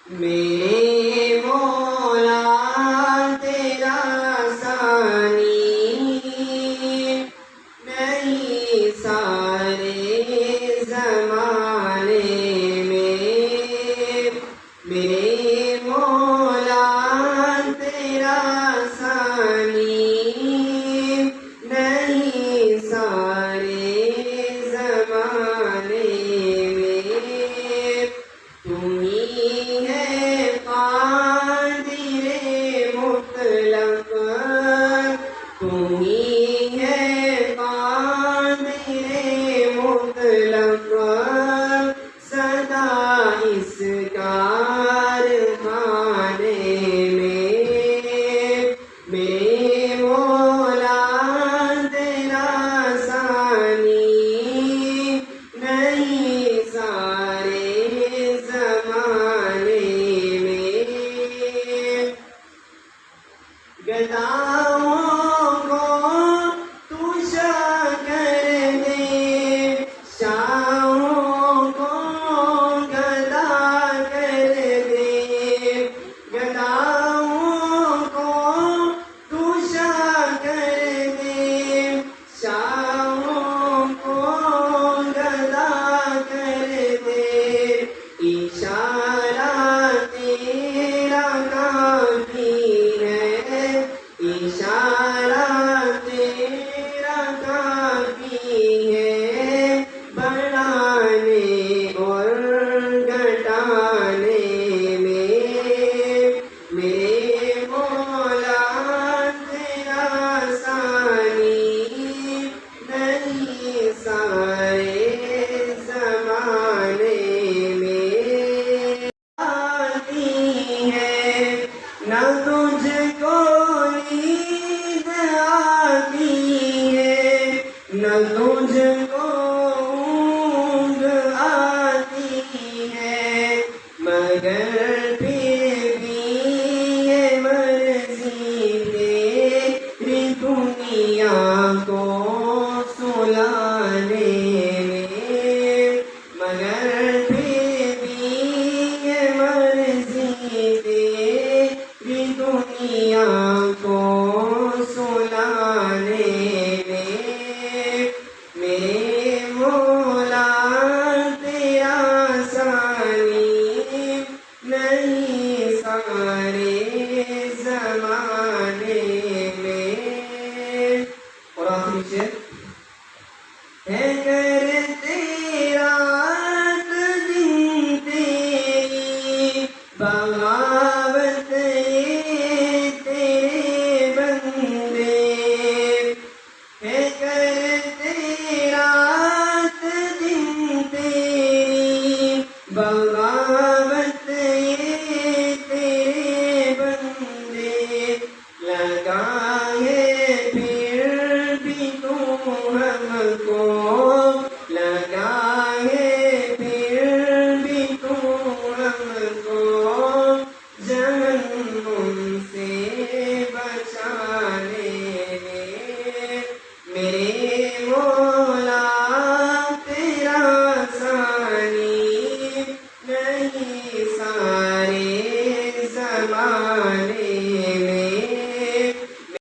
میرے مولا تیرا ثانی نہیں سارے زمانے میں، میرے مولا تیرا ثانی نہیں سارے زمانے میں، تم ہی ہے قادر مطلق، تم ہی ہے قادر مطلق، سدا اس کارخانے میں، میرے مولا تیرا ثانی نہیں سارے زمانے میں، گداؤں کو تو شکر دے، شاہوں کو گدا کر دے، گداؤں کو تو شکر دے، شاہوں کو گدا کر دے، اشارہ تیرا کافی ہے، اشارہ تیرا کافی ہے، بڑھانے اور گھٹانے میں، میرے مولا تیرا ثانی نہیں سارے زمانے میں، آتی ہے نہ تجھ کو نیند آتی ہے، نہ تجھ کو اونگ آتی ہے، مگر پھر بھی یہ مرضی تیری دنیا کو سلانے میں، مگر پھر بھی یہ مرضی تیری دنیا کو سلانے میں، میرے مولا تیرا ثانی نہیں سارے زمانے میں، اور آخری شعر ہے کرتے رات دن تیری بغاوت تیرے بندے، ہے کرتے رات دن تیری بغاوت